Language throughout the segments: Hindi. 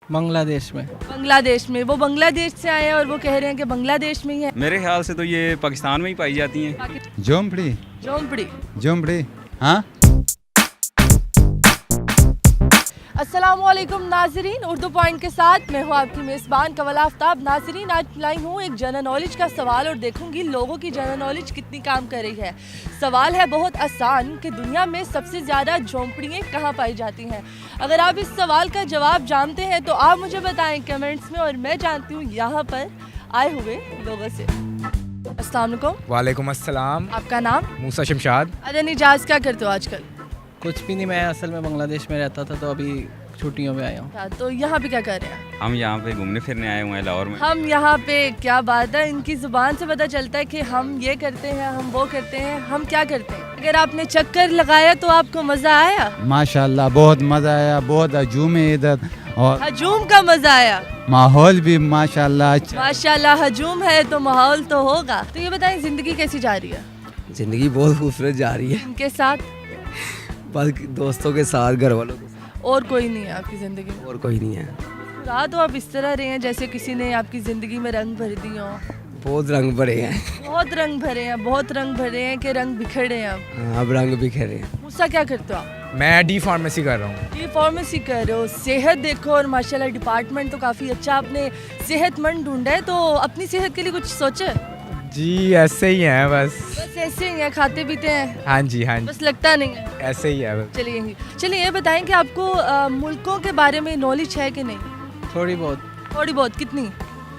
बांग्लादेश में। बांग्लादेश में, वो बांग्लादेश से आए हैं और वो कह रहे हैं कि बांग्लादेश में ही है। मेरे ख्याल से तो ये पाकिस्तान में ही पाई जाती हैं। झोंपड़ी झोंपड़ी। झोंपड़ी हाँ। अस्सलामुअलैकुम नाजरीन, उर्दू पॉइंट के साथ मैं हूँ आपकी मेज़बान कवल आफ्ताब। नाजरीन, आज लाई हूँ एक जनरल नॉलेज का सवाल और देखूंगी लोगों की जनरल नॉलेज कितनी काम कर रही है। सवाल है बहुत आसान कि दुनिया में सबसे ज़्यादा झोंपड़ियाँ कहाँ पाई जाती हैं। अगर आप इस सवाल का जवाब जानते हैं तो आप मुझे बताएं कमेंट्स में, और मैं जानती हूँ यहाँ पर आए हुए लोगों से। अस्सलाम वालेकुम। वालेकुम अस्सलाम। आपका नाम? मूसा शमशाद। अरे निजाज, क्या करते हो आजकल? कुछ भी नहीं, मैं असल में बांग्लादेश में रहता था तो अभी छुट्टियों में आया हूँ। तो यहाँ पे क्या कर रहे हैं? हम यहाँ पे घूमने फिरने आए हुए हैं लाहौर में। हम यहाँ पे, क्या बात है, इनकी जुबान से पता चलता है कि हम ये करते हैं, हम वो करते हैं। हम क्या करते हैं? अगर आपने चक्कर लगाया तो आपको मजा आया? माशाल्लाह बहुत मज़ा आया, बहुत हजूम है इधर और हजूम का मजा आया। माहौल भी माशाल्लाह अच्छा। माशाल्लाह हजूम है तो माहौल तो होगा। तो ये बताएं जिंदगी कैसी जा रही है? ज़िंदगी बहुत खूबसूरत जा रही है, इनके साथ? बस दोस्तों के साथ, घर वालों के साथ, और कोई नहीं है आपकी जिंदगी में? और कोई नहीं है। रात तो आप इस तरह रहे हैं जैसे किसी ने आपकी जिंदगी में रंग भर दिए हो। बहुत रंग भरे हैं। बहुत रंग भरे हैं, बहुत रंग भरे हैं कि रंग बिखरे हैं अब। हाँ, अब रंग बिखरे हैं। मूसा, क्या करते हो आप? मैं डी फार्मेसी कर रहा हूँ। ये फार्मेसी कर रहे हो, सेहत देखो, और माशाल्लाह डिपार्टमेंट तो काफ़ी अच्छा आपने सेहतमंद ढूंढा है। तो अपनी सेहत के लिए कुछ सोचे? जी ऐसे ही है बस। बस ऐसे ही है, खाते पीते हैं? हाँ जी हाँ जी, बस लगता नहीं है। ऐसे ही है बस। चलिए ये बताएं कि आपको मुल्कों के बारे में नॉलेज है कि नहीं? थोड़ी बहुत। थोड़ी बहुत। कितनी?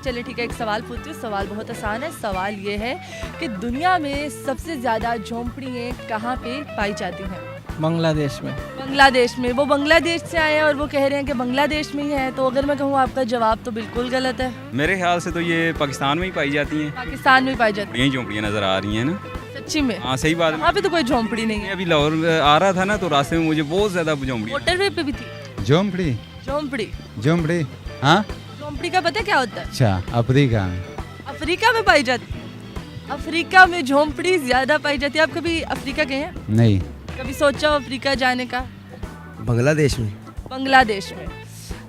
चलिए ठीक है, एक सवाल पूछती हूँ। सवाल बहुत आसान है। सवाल ये है कि दुनिया में सबसे ज़्यादा झोंपड़ियाँ कहाँ पे पाई जाती हैं? बांग्लादेश में। बांग्लादेश में, वो बांग्लादेश से आए हैं और वो कह रहे हैं कि बांग्लादेश में ही है। तो अगर मैं कहूँ आपका जवाब तो बिल्कुल गलत है। मेरे ख्याल से तो ये पाकिस्तान में ही पाई जाती हैं। पाकिस्तान में पाई जाती यही झोंपड़ियाँ नजर आ रही हैं ना। है? सच्ची में? हाँ सही बात है। वहाँ पे तो कोई झोंपड़ी नहीं है। अभी लाहौर आ रहा था ना तो रास्ते में मुझे बहुत ज्यादा झोंपड़ियाँ। मोटरवे पे भी थी झोंपड़ी झोंपड़ी। झोंपड़ी हाँ। झोंपड़ी का पता क्या होता है? अच्छा, अफ्रीका में। अफ्रीका में पाई जाती है? अफ्रीका में झोंपड़ी ज्यादा पाई जाती है। आप कभी अफ्रीका गए हैं? नहीं। कभी सोचा हो अफ्रीका जाने का? बांग्लादेश में बांग्लादेश में।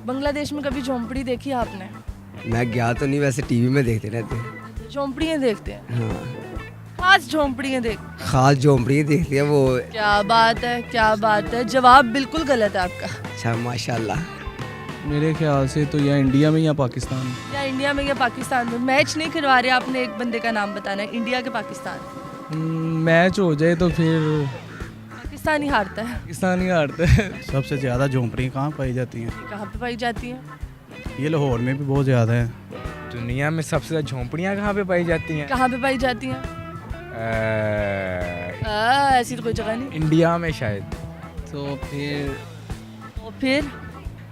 बांग्लादेश में कभी झोंपड़ी देखी आपने? मैं गया तो नहीं, वैसे टीवी में देखते रहते हैं। झोंपड़ियाँ देखते हैं? हाँ, खास झोंपड़ियाँ देख। खास झोंपड़ी देखती है वो। क्या बात है, क्या बात है। जवाब बिल्कुल गलत है आपका। अच्छा, माशाल्लाह। मेरे ख्याल से तो या इंडिया में या पाकिस्तान में। या इंडिया में या पाकिस्तान में। मैच नहीं करवा रहे, आपने एक बंदे का नाम बताना है, इंडिया के पाकिस्तान। मैच हो जाए तो फिर पाकिस्तान ही हारता है। पाकिस्तान ही हारते हैं। सबसे ज़्यादा झोंपड़ियाँ कहाँ पाई जाती हैं? कहाँ पे पाई जाती हैं? ये लाहौर में भी बहुत ज़्यादा है। दुनिया में सबसे ज़्यादा झोंपड़ियाँ कहाँ पे पाई जाती हैं? कहाँ पे पाई जाती हैं? ऐसी तो कोई जगह नहीं। इंडिया में शायद। तो फिर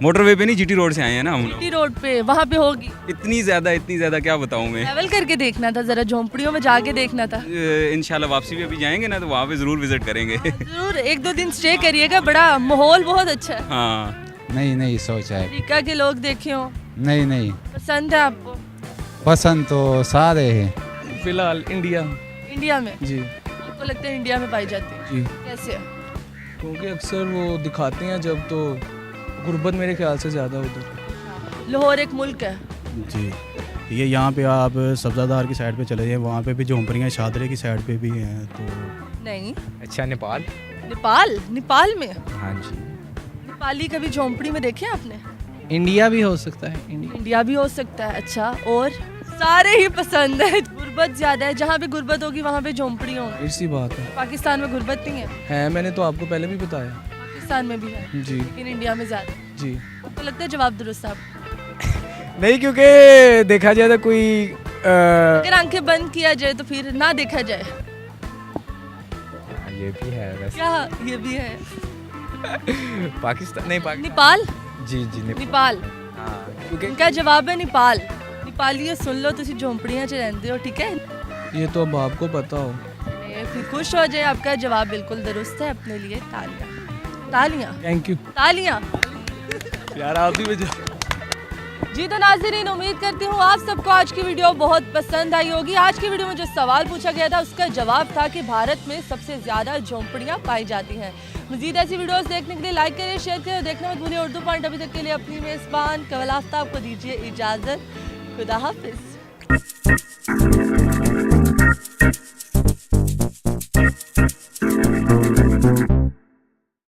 मोटरवे पे नहीं, जीटी रोड से आए हैं ना हम लोग। टी रोड पे, वहाँ पे होगी। इतनी ज्यादा क्या बताऊँ मैं। ट्रैवल करके देखना था, जरा झोंपड़ियों में जाके देखना था। इंशाल्लाह वापसी भी अभी जाएंगे ना तो वहाँ पे जरूर विजिट करेंगे। जरूर एक दो दिन स्टे करिएगा, बड़ा माहौल बहुत अच्छा है। हाँ नहीं सोचा है। अफ्रीका के लोग देखे हो? नहीं पसंद है आपको? पसंद तो सारे हैं। फिलहाल इंडिया। इंडिया में? जी आपको लगता है इंडिया में पाई जाती है? जी, कैसे? क्योंकि अक्सर वो दिखाते हैं जब तो गुर्बत मेरे ख्याल से ज़्यादा उधर। लाहौर एक मुल्क है। जी, ये यहाँ पे आप सब्ज़ादार की साइड पे चले जाएं, वहाँ पे भी झोंपड़ियाँ शादरे की साइड पे भी हैं। तो नहीं। अच्छा, नेपाल। नेपाल? नेपाल में? हाँ जी। नेपाली कभी झोंपड़ी में देखे आपने? इंडिया भी हो सकता है। इंडिया भी हो सकता है। अच्छा, और सारे ही पसंद है। गुर्बत ज्यादा है, जहाँ पे गुर्बत होगी वहाँ पे झोंपड़ी होगी। ऐसी बात है। पाकिस्तान में गुर्बत नहीं है? मैंने तो आपको पहले भी बताया। पाकिस्तान में भी है जी लेकिन इंडिया में ज्यादा। जी। आपको लगता है जवाब दुरुस्त है आपको? नहीं, क्योंकि देखा जाए तो कोई अगर आंखें बंद किया जाए तो फिर ना देखा जाए। ये भी है वैसे। क्या ये भी है? पाकिस्तान नहीं, नेपाल? जी नेपाल। हाँ, क्योंकि इनका जवाब है नेपाल। नेपाली सुन लो, तुसी झोंपड़ियाँ च रहते हो, ठीक है? ये तो अब आपको पता हो। फिर खुश हो जाए, आपका जवाब बिल्कुल दुरुस्त है। अपने लिए तालियां। तालियां। थैंक यू तालियां। यार, आप भी जी तो नाज़रीन, उम्मीद करती हूँ आप सबको आज की वीडियो बहुत पसंद आई होगी। आज की वीडियो में जो सवाल पूछा गया था उसका जवाब था कि भारत में सबसे ज़्यादा झोंपड़ियाँ पाई जाती हैं। मजीद ऐसी वीडियोस देखने के लिए लाइक करिए, शेयर करिए और देखना मत भूलिए उर्दू पॉइंट। अभी तक के लिए अपनी मेज़बान कवल आफ्ताब को दीजिए इजाज़त। खुदा हाफिज़।